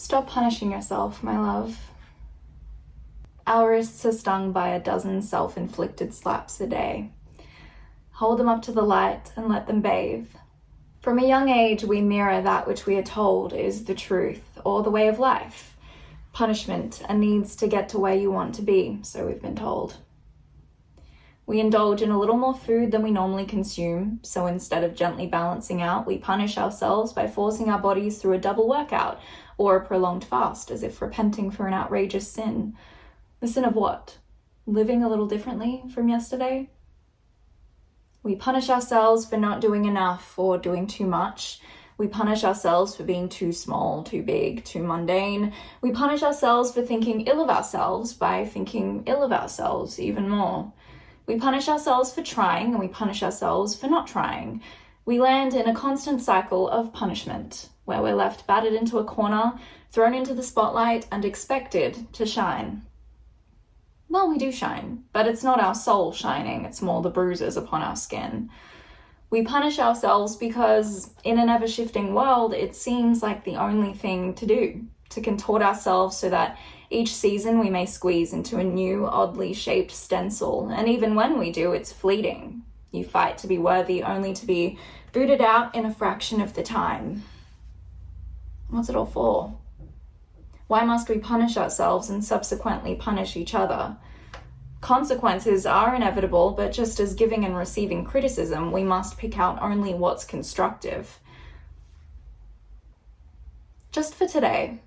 Stop punishing yourself, my love. Our wrists are stung by a dozen self-inflicted slaps a day. Hold them up to the light and let them bathe. From a young age, we mirror that which we are told is the truth or the way of life. Punishment and needs to get to where you want to be, so we've been told. We indulge in a little more food than we normally consume, so instead of gently balancing out, we punish ourselves by forcing our bodies through a double workout or a prolonged fast, as if repenting for an outrageous sin. The sin of what? Living a little differently from yesterday? We punish ourselves for not doing enough or doing too much. We punish ourselves for being too small, too big, too mundane. We punish ourselves for thinking ill of ourselves by thinking ill of ourselves even more. We punish ourselves for trying and we punish ourselves for not trying. We land in a constant cycle of punishment, where we're left battered into a corner, thrown into the spotlight, and expected to shine. Well, we do shine, but it's not our soul shining, it's more the bruises upon our skin. We punish ourselves because in an ever-shifting world, it seems like the only thing to do, to contort ourselves so that each season we may squeeze into a new, oddly shaped stencil, and even when we do, it's fleeting. You fight to be worthy only to be booted out in a fraction of the time. What's it all for? Why must we punish ourselves and subsequently punish each other? Consequences are inevitable, but just as giving and receiving criticism, we must pick out only what's constructive. Just for today,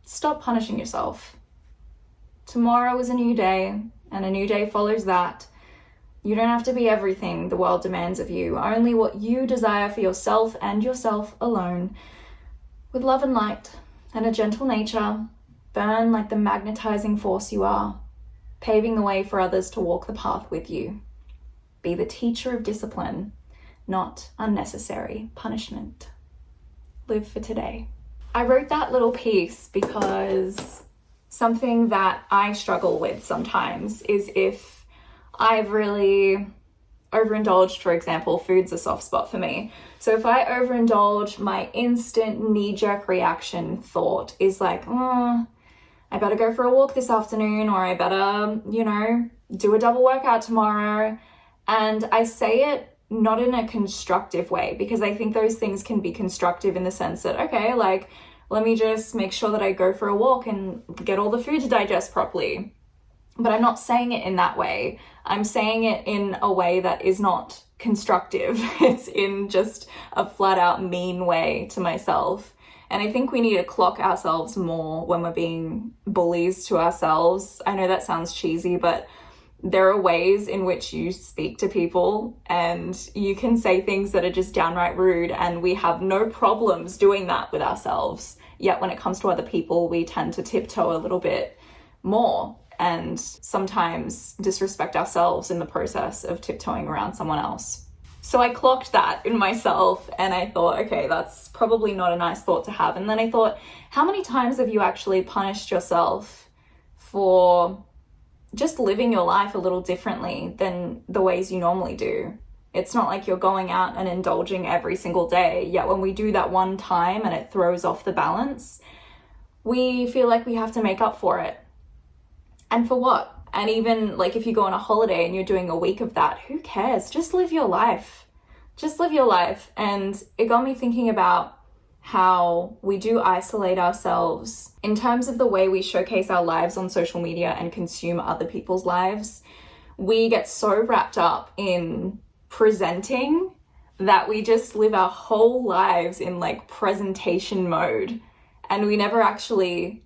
stop punishing yourself. Tomorrow is a new day, and a new day follows that. You don't have to be everything the world demands of you, only what you desire for yourself and yourself alone. With love and light and a gentle nature, burn like the magnetizing force you are, paving the way for others to walk the path with you. Be the teacher of discipline, not unnecessary punishment. Live for today. I wrote that little piece because something that I struggle with sometimes is if I've really overindulged. For example, food's a soft spot for me. So if I overindulge, my instant knee-jerk reaction thought is like, I better go for a walk this afternoon, or I better, do a double workout tomorrow. And I say it not in a constructive way, because I think those things can be constructive in the sense that, okay, like, let me just make sure that I go for a walk and get all the food to digest properly. But I'm not saying it in that way. I'm saying it in a way that is not constructive. It's in just a flat out mean way to myself. And I think we need to clock ourselves more when we're being bullies to ourselves. I know that sounds cheesy, but there are ways in which you speak to people and you can say things that are just downright rude, and we have no problems doing that with ourselves. Yet when it comes to other people, we tend to tiptoe a little bit more and sometimes disrespect ourselves in the process of tiptoeing around someone else. So I clocked that in myself and I thought, okay, that's probably not a nice thought to have. And then I thought, how many times have you actually punished yourself for just living your life a little differently than the ways you normally do? It's not like you're going out and indulging every single day. Yet when we do that one time and it throws off the balance, we feel like we have to make up for it. And for what? And even like if you go on a holiday and you're doing a week of that, who cares? Just live your life. Just live your life. And it got me thinking about how we do isolate ourselves in terms of the way we showcase our lives on social media and consume other people's lives. We get so wrapped up in presenting that we just live our whole lives in like presentation mode, and we never actually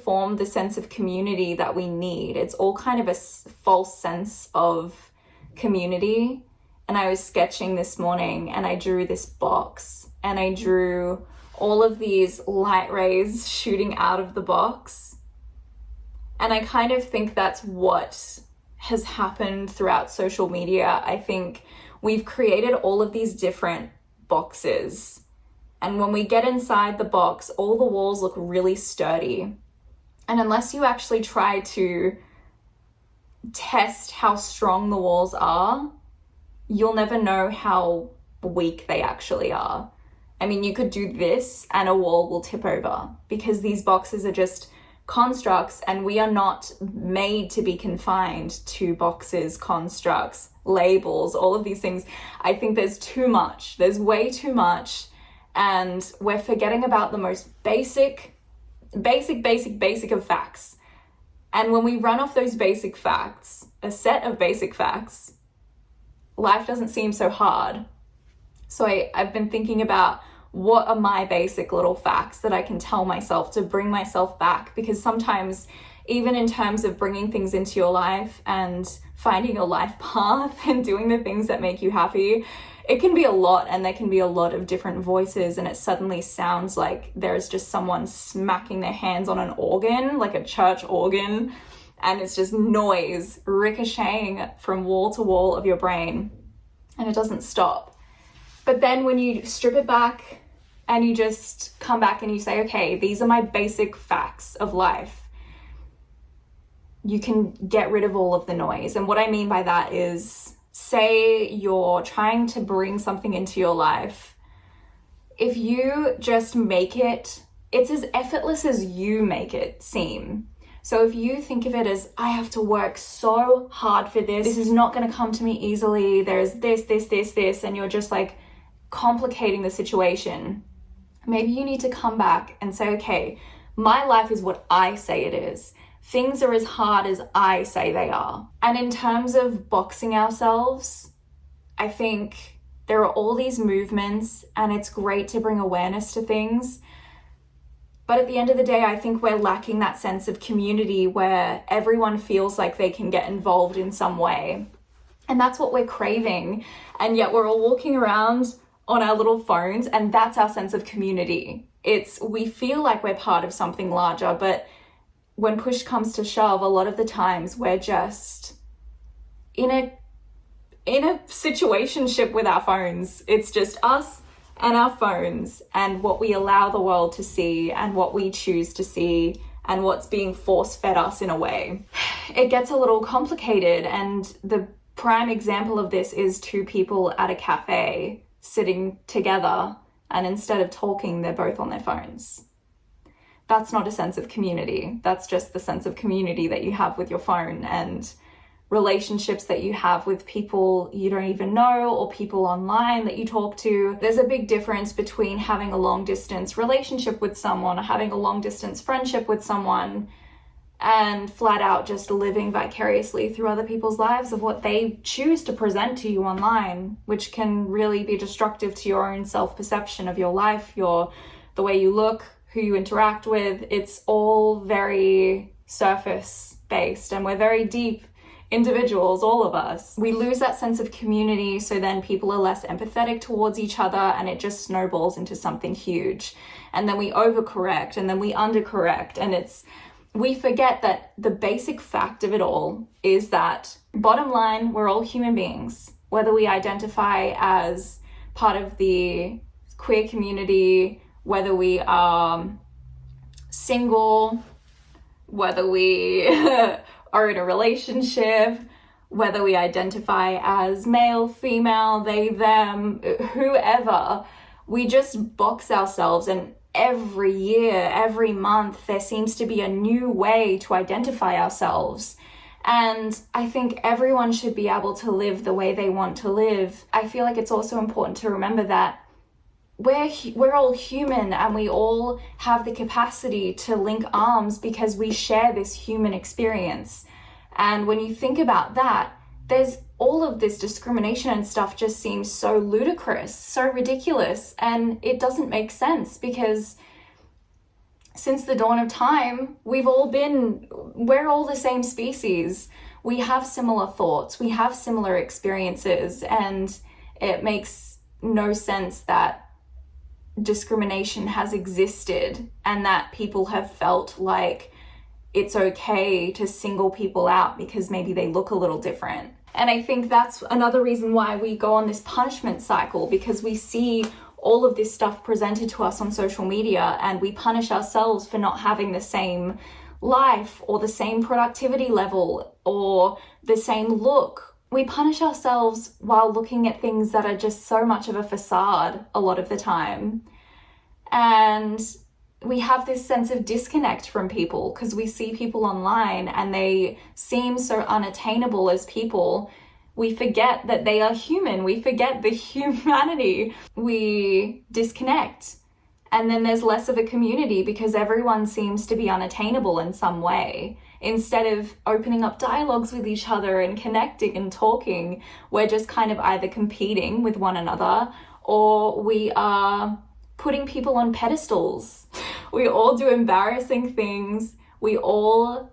form the sense of community that we need. It's all kind of a false sense of community. And I was sketching this morning and I drew this box and I drew all of these light rays shooting out of the box. And I kind of think that's what has happened throughout social media. I think we've created all of these different boxes. And when we get inside the box, all the walls look really sturdy. And unless you actually try to test how strong the walls are, you'll never know how weak they actually are. I mean, you could do this and a wall will tip over, because these boxes are just constructs, and we are not made to be confined to boxes, constructs, labels, all of these things. I think there's too much. There's way too much, and we're forgetting about the most basic of facts. And when we run off those basic facts, a set of basic facts, life doesn't seem so hard. So I've been thinking about, what are my basic little facts that I can tell myself to bring myself back? Because sometimes, even in terms of bringing things into your life and finding a life path and doing the things that make you happy, it can be a lot, and there can be a lot of different voices, and it suddenly sounds like there's just someone smacking their hands on an organ, like a church organ, and it's just noise ricocheting from wall to wall of your brain, and it doesn't stop. But then when you strip it back and you just come back and you say, okay, these are my basic facts of life, you can get rid of all of the noise. And what I mean by that is, say you're trying to bring something into your life. If you just make it, it's as effortless as you make it seem. So if you think of it as, I have to work so hard for this, this is not going to come to me easily, there's this, and you're just like complicating the situation, maybe you need to come back and say, okay, my life is what I say it is. Things are as hard as I say they are. And in terms of boxing ourselves, I think there are all these movements, and it's great to bring awareness to things. But at the end of the day, I think we're lacking that sense of community where everyone feels like they can get involved in some way. And that's what we're craving. And yet we're all walking around on our little phones, and that's our sense of community. We feel like we're part of something larger, but when push comes to shove, a lot of the times we're just in a situationship with our phones. It's just us and our phones, and what we allow the world to see, and what we choose to see, and what's being force-fed us in a way. It gets a little complicated, and the prime example of this is two people at a cafe sitting together, and instead of talking, they're both on their phones. That's not a sense of community. That's just the sense of community that you have with your phone, and relationships that you have with people you don't even know, or people online that you talk to. There's a big difference between having a long distance relationship with someone, or having a long distance friendship with someone, and flat out just living vicariously through other people's lives of what they choose to present to you online, which can really be destructive to your own self-perception of your life, the way you look, who you interact with. It's all very surface based, and we're very deep individuals, all of us. We lose that sense of community, so then people are less empathetic towards each other, and it just snowballs into something huge. And then we overcorrect, and then we undercorrect, and we forget that the basic fact of it all is that, bottom line, we're all human beings. Whether we identify as part of the queer community, whether we are single, whether we are in a relationship, whether we identify as male, female, they, them, whoever, we just box ourselves, and every year, every month, there seems to be a new way to identify ourselves. And I think everyone should be able to live the way they want to live. I feel like it's also important to remember that we're all human, and we all have the capacity to link arms because we share this human experience. And when you think about that, there's all of this discrimination and stuff just seems so ludicrous, so ridiculous, and it doesn't make sense, because since the dawn of time, we're all the same species. We have similar thoughts, we have similar experiences, and it makes no sense that discrimination has existed and that people have felt like it's okay to single people out because maybe they look a little different. And I think that's another reason why we go on this punishment cycle, because we see all of this stuff presented to us on social media, and we punish ourselves for not having the same life or the same productivity level or the same look. We punish ourselves while looking at things that are just so much of a facade a lot of the time. And we have this sense of disconnect from people because we see people online and they seem so unattainable as people. We forget that they are human. We forget the humanity. We disconnect. And then there's less of a community because everyone seems to be unattainable in some way. Instead of opening up dialogues with each other and connecting and talking, we're just kind of either competing with one another or we are putting people on pedestals. We all do embarrassing things. We all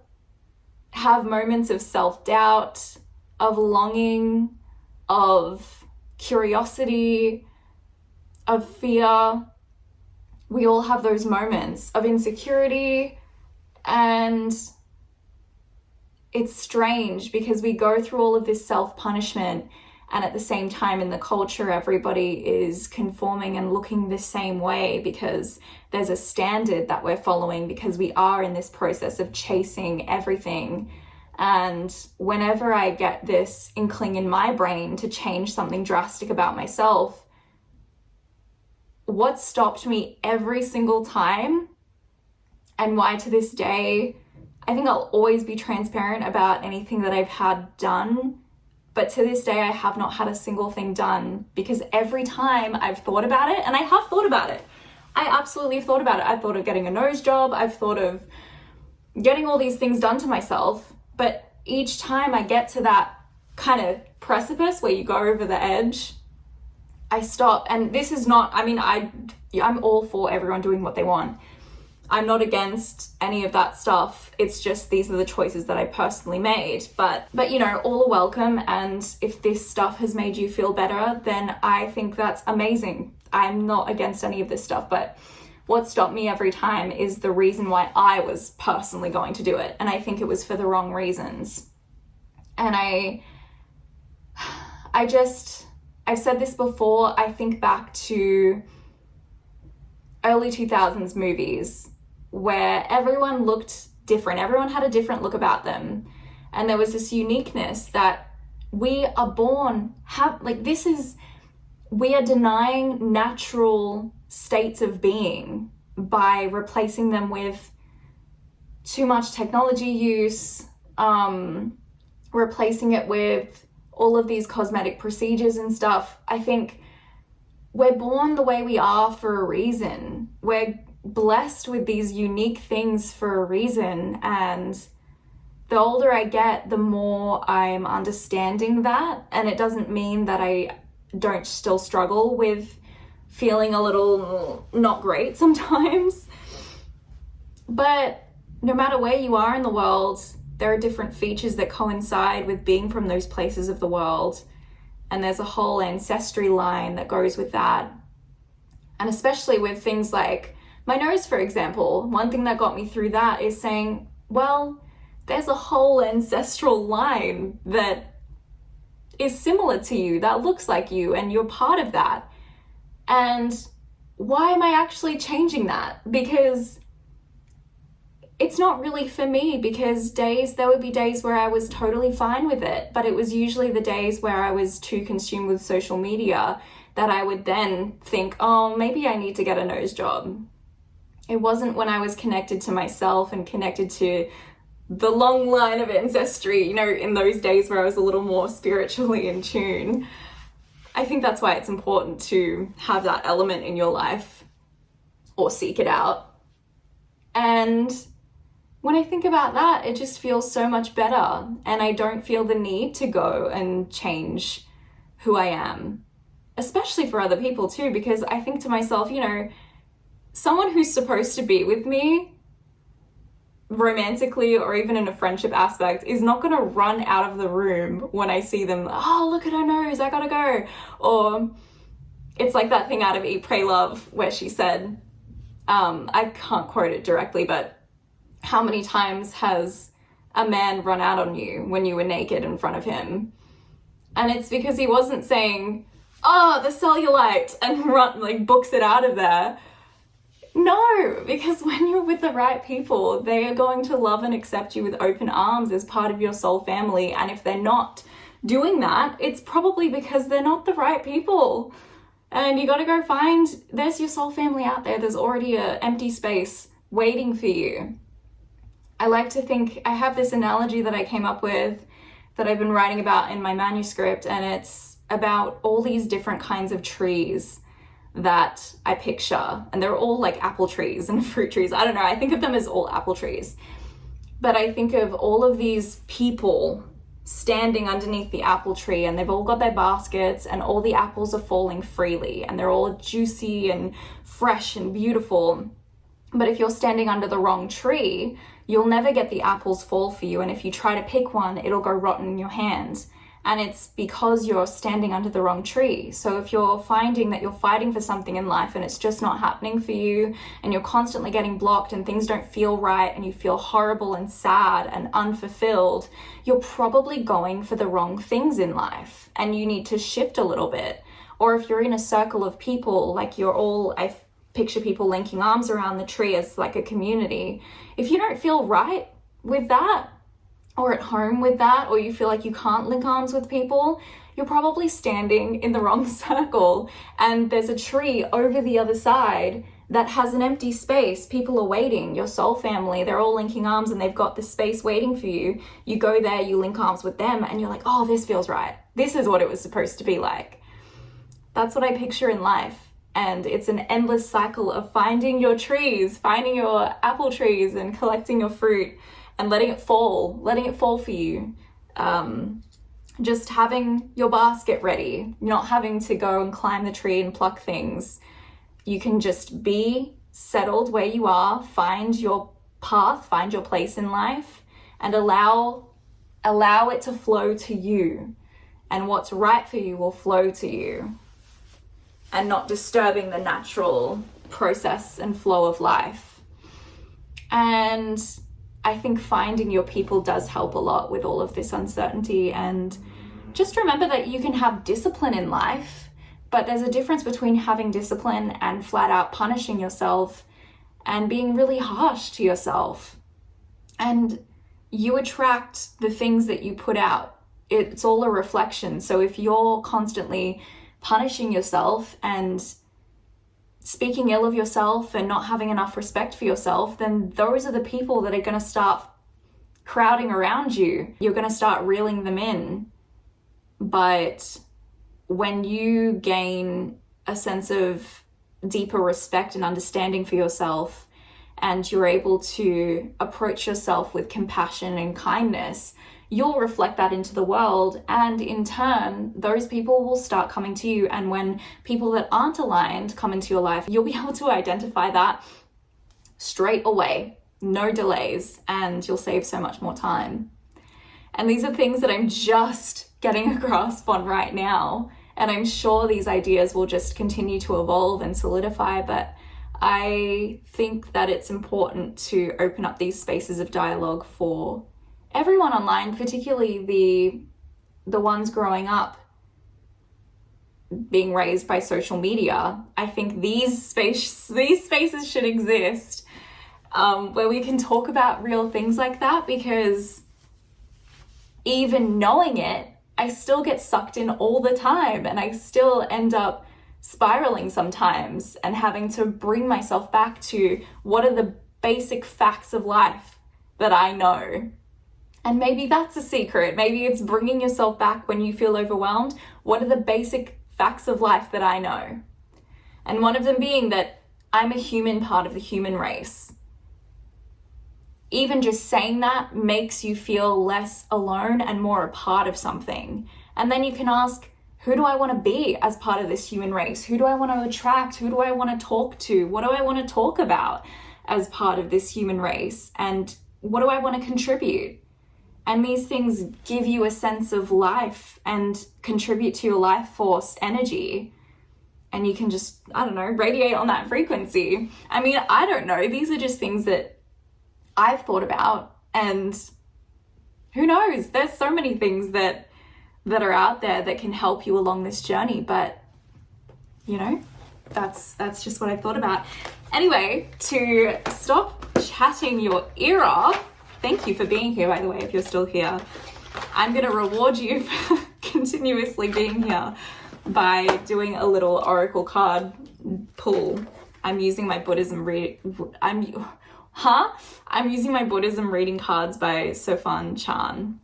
have moments of self-doubt, of longing, of curiosity, of fear. We all have those moments of insecurity, and it's strange because we go through all of this self-punishment, and at the same time in the culture everybody is conforming and looking the same way because there's a standard that we're following because we are in this process of chasing everything. And whenever I get this inkling in my brain to change something drastic about myself, what stopped me every single time, and why to this day, I think I'll always be transparent about anything that I've had done, but to this day I have not had a single thing done because every time I've thought about it, and I have thought about it, I absolutely have thought about it. I've thought of getting a nose job, I've thought of getting all these things done to myself, but each time I get to that kind of precipice where you go over the edge, I stop. And this is not, I mean, I'm all for everyone doing what they want. I'm not against any of that stuff. It's just these are the choices that I personally made. But you know, all are welcome. And if this stuff has made you feel better, then I think that's amazing. I'm not against any of this stuff. But what stopped me every time is the reason why I was personally going to do it. And I think it was for the wrong reasons. And I've said this before, I think back to early 2000s movies where everyone looked different. Everyone had a different look about them. And there was this uniqueness that we are born, we are denying natural states of being by replacing them with too much technology use, replacing it with all of these cosmetic procedures and stuff. I think we're born the way we are for a reason. We're blessed with these unique things for a reason. And the older I get, the more I'm understanding that. And it doesn't mean that I don't still struggle with feeling a little not great sometimes. But no matter where you are in the world, there are different features that coincide with being from those places of the world. And there's a whole ancestry line that goes with that. And especially with things like my nose, for example, one thing that got me through that is saying, well, there's a whole ancestral line that is similar to you, that looks like you, and you're part of that. And why am I actually changing that? Because it's not really for me, because there would be days where I was totally fine with it, but it was usually the days where I was too consumed with social media that I would then think, oh, maybe I need to get a nose job. It wasn't when I was connected to myself and connected to the long line of ancestry, you know, in those days where I was a little more spiritually in tune. I think that's why it's important to have that element in your life or seek it out. And when I think about that, it just feels so much better, and I don't feel the need to go and change who I am, especially for other people too, because I think to myself, you know, someone who's supposed to be with me romantically or even in a friendship aspect is not going to run out of the room when I see them, oh, look at her nose, I gotta go. Or it's like that thing out of Eat, Pray, Love where she said, I can't quote it directly, but how many times has a man run out on you when you were naked in front of him? And it's because he wasn't saying, oh, the cellulite, and run, books it out of there. No, because when you're with the right people, they are going to love and accept you with open arms as part of your soul family. And if they're not doing that, it's probably because they're not the right people. And you got to go find, there's your soul family out there. There's already an empty space waiting for you. I like to think, I have this analogy that I came up with that I've been writing about in my manuscript, and it's about all these different kinds of trees that I picture, and they're all like apple trees and fruit trees. I don't know, I think of them as all apple trees. But I think of all of these people standing underneath the apple tree, and they've all got their baskets, and all the apples are falling freely, and they're all juicy and fresh and beautiful. But if you're standing under the wrong tree, you'll never get the apples fall for you. And if you try to pick one, it'll go rotten in your hand. And it's because you're standing under the wrong tree. So if you're finding that you're fighting for something in life and it's just not happening for you, and you're constantly getting blocked and things don't feel right, and you feel horrible and sad and unfulfilled, you're probably going for the wrong things in life, and you need to shift a little bit. Or if you're in a circle of people, like you're all, I picture people linking arms around the tree as like a community. If you don't feel right with that, or at home with that, or you feel like you can't link arms with people, you're probably standing in the wrong circle, and there's a tree over the other side that has an empty space. People are waiting, your soul family, they're all linking arms and they've got this space waiting for you. You go there, you link arms with them, and you're like, oh, this feels right. This is what it was supposed to be like. That's what I picture in life. And it's an endless cycle of finding your trees, finding your apple trees and collecting your fruit and letting it fall for you. Just having your basket ready, not having to go and climb the tree and pluck things. You can just be settled where you are, find your path, find your place in life, and allow it to flow to you. And what's right for you will flow to you, and not disturbing the natural process and flow of life. And I think finding your people does help a lot with all of this uncertainty. And just remember that you can have discipline in life, but there's a difference between having discipline and flat out punishing yourself and being really harsh to yourself. And you attract the things that you put out. It's all a reflection. So if you're constantly punishing yourself and speaking ill of yourself and not having enough respect for yourself, then those are the people that are going to start crowding around you. You're going to start reeling them in. But when you gain a sense of deeper respect and understanding for yourself, and you're able to approach yourself with compassion and kindness, you'll reflect that into the world, and in turn, those people will start coming to you. And when people that aren't aligned come into your life, you'll be able to identify that straight away, no delays, and you'll save so much more time. And these are things that I'm just getting a grasp on right now, and I'm sure these ideas will just continue to evolve and solidify, but I think that it's important to open up these spaces of dialogue for everyone online, particularly the ones growing up being raised by social media. I think these spaces should exist where we can talk about real things like that, because even knowing it, I still get sucked in all the time, and I still end up spiraling sometimes and having to bring myself back to what are the basic facts of life that I know. And maybe that's a secret. Maybe it's bringing yourself back when you feel overwhelmed. What are the basic facts of life that I know? And one of them being that I'm a human part of the human race. Even just saying that makes you feel less alone and more a part of something. And then you can ask, who do I want to be as part of this human race? Who do I want to attract? Who do I want to talk to? What do I want to talk about as part of this human race? And what do I want to contribute? And these things give you a sense of life and contribute to your life force energy. And you can just, I don't know, radiate on that frequency. I mean, I don't know. These are just things that I've thought about. And who knows? There's so many things that are out there that can help you along this journey. But, you know, that's just what I've thought about. Anyway, to stop chatting your ear off, thank you for being here, by the way, if you're still here. I'm going to reward you for continuously being here. by doing a little oracle card pull. I'm using my Buddhism I'm using my Buddhism reading cards by Sofan Chan.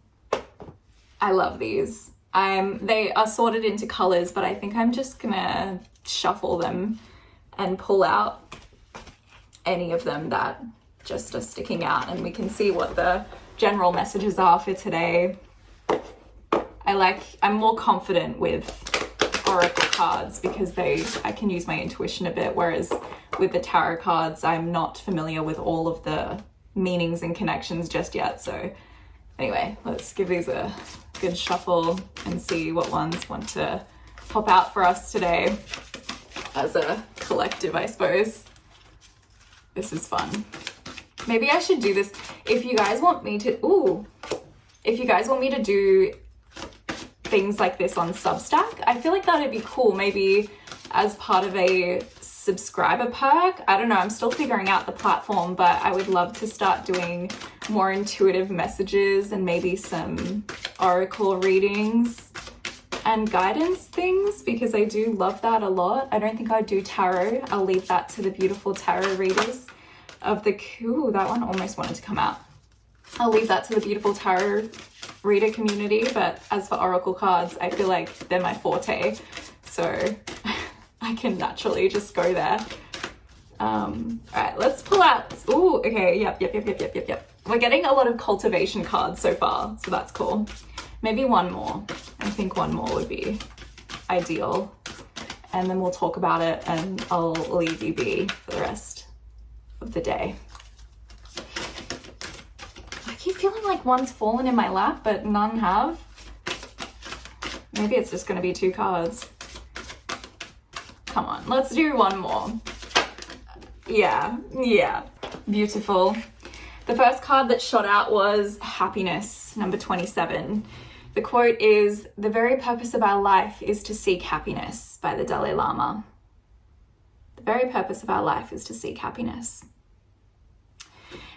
I love these. They are sorted into colors, but I think I'm just gonna shuffle them and pull out any of them that just are sticking out, and we can see what the general messages are for today. I'm more confident with oracle cards because I can use my intuition a bit, whereas with the tarot cards, I'm not familiar with all of the meanings and connections just yet. So anyway, let's give these a good shuffle and see what ones want to pop out for us today as a collective, I suppose. This is fun. Maybe I should do this if you guys want me to do things like this on Substack. I feel like that'd be cool, maybe as part of a subscriber perk. I don't know, I'm still figuring out the platform, but I would love to start doing more intuitive messages and maybe some oracle readings and guidance things, because I do love that a lot. I don't think I'd do tarot. I'll leave that to the beautiful tarot readers of the... Ooh, that one almost wanted to come out. I'll leave that to the beautiful tarot reader community, but as for oracle cards, I feel like they're my forte, so I can naturally just go there. All right, let's pull out. Ooh, okay, yep. We're getting a lot of cultivation cards so far, so that's cool. Maybe one more. I think one more would be ideal, and then we'll talk about it, and I'll leave you be for the rest of the day. I keep feeling like one's fallen in my lap, but none have. Maybe it's just gonna be 2 cards. Come on, let's do one more. Yeah, beautiful. The first card that shot out was happiness, number 27. The quote is, "The very purpose of our life is to seek happiness," by the Dalai Lama. The very purpose of our life is to seek happiness.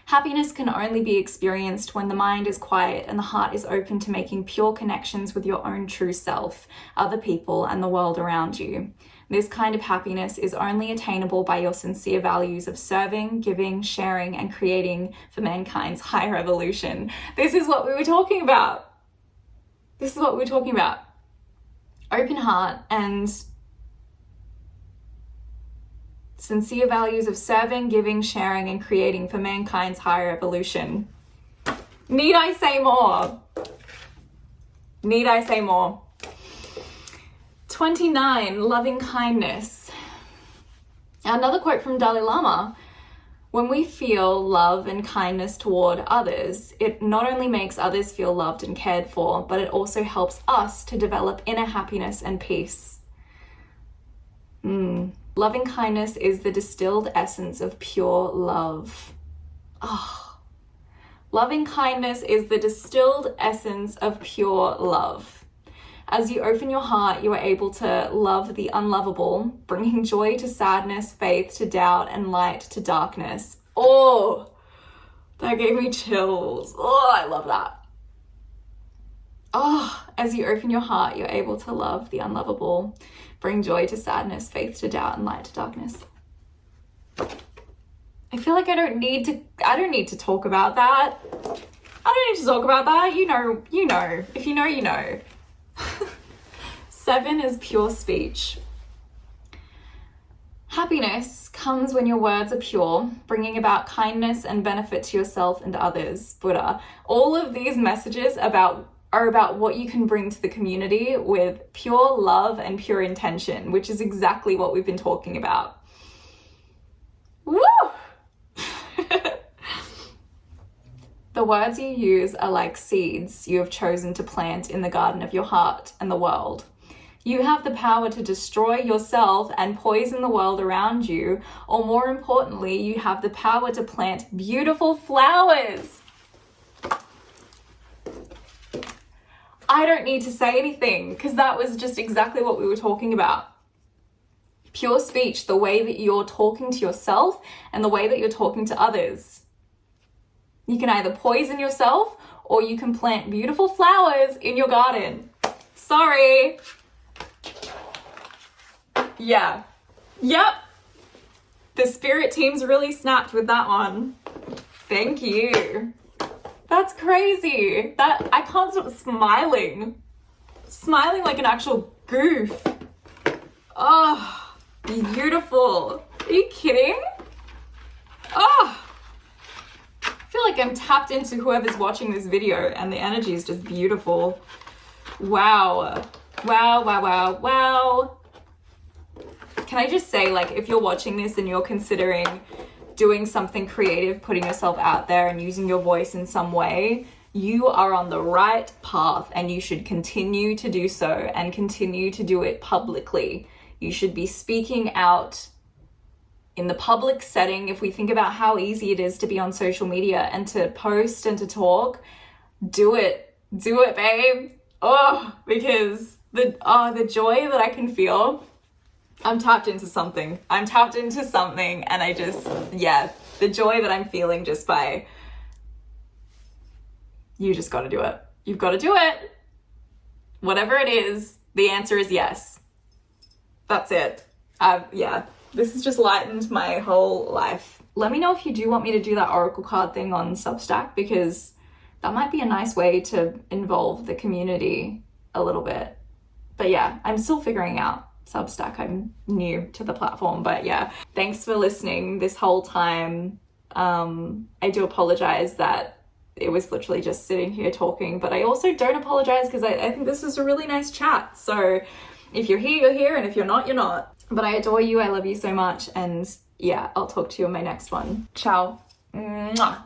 Happiness can only be experienced when the mind is quiet and the heart is open to making pure connections with your own true self, other people, and the world around you. This kind of happiness is only attainable by your sincere values of serving, giving, sharing, and creating for mankind's higher evolution. This is what we were talking about. Open heart and sincere values of serving, giving, sharing, and creating for mankind's higher evolution. Need I say more? 29, loving kindness. Another quote from Dalai Lama. When we feel love and kindness toward others, it not only makes others feel loved and cared for, but it also helps us to develop inner happiness and peace. Loving kindness is the distilled essence of pure love. Loving kindness is the distilled essence of pure love. As you open your heart, you are able to love the unlovable, bringing joy to sadness, faith to doubt, and light to darkness. Oh, that gave me chills. Oh, I love that. As you open your heart, you're able to love the unlovable, bring joy to sadness, faith to doubt, and light to darkness. I feel like I don't need to talk about that. You know. If you know, you know. 7 is pure speech. Happiness comes when your words are pure, bringing about kindness and benefit to yourself and others. Buddha. All of these messages are about what you can bring to the community with pure love and pure intention, which is exactly what we've been talking about. Woo! The words you use are like seeds you have chosen to plant in the garden of your heart and the world. You have the power to destroy yourself and poison the world around you, or more importantly, you have the power to plant beautiful flowers. I don't need to say anything because that was just exactly what we were talking about. Pure speech, the way that you're talking to yourself and the way that you're talking to others. You can either poison yourself or you can plant beautiful flowers in your garden. Sorry. Yeah. Yep. The spirit team's really snapped with that one. Thank you. That's crazy. I can't stop smiling. Smiling like an actual goof. Oh, beautiful. Are you kidding? Oh, I feel like I'm tapped into whoever's watching this video and the energy is just beautiful. Wow. Wow, wow, wow, wow. Can I just say, like, if you're watching this and you're considering doing something creative, putting yourself out there and using your voice in some way, you are on the right path and you should continue to do so and continue to do it publicly. You should be speaking out in the public setting. If we think about how easy it is to be on social media and to post and to talk, do it, babe. Oh, because the joy that I can feel, I'm tapped into something. And I just, the joy that I'm feeling just by, you just got to do it. You've got to do it. Whatever it is, the answer is yes. That's it. This has just lightened my whole life. Let me know if you do want me to do that oracle card thing on Substack, because that might be a nice way to involve the community a little bit. But yeah, I'm still figuring out Substack. I'm new to the platform, but yeah. Thanks for listening this whole time. I do apologize that it was literally just sitting here talking, but I also don't apologize because I think this was a really nice chat. So if you're here, you're here, and if you're not, you're not. But I adore you. I love you so much. And yeah, I'll talk to you in my next one. Ciao. Mwah.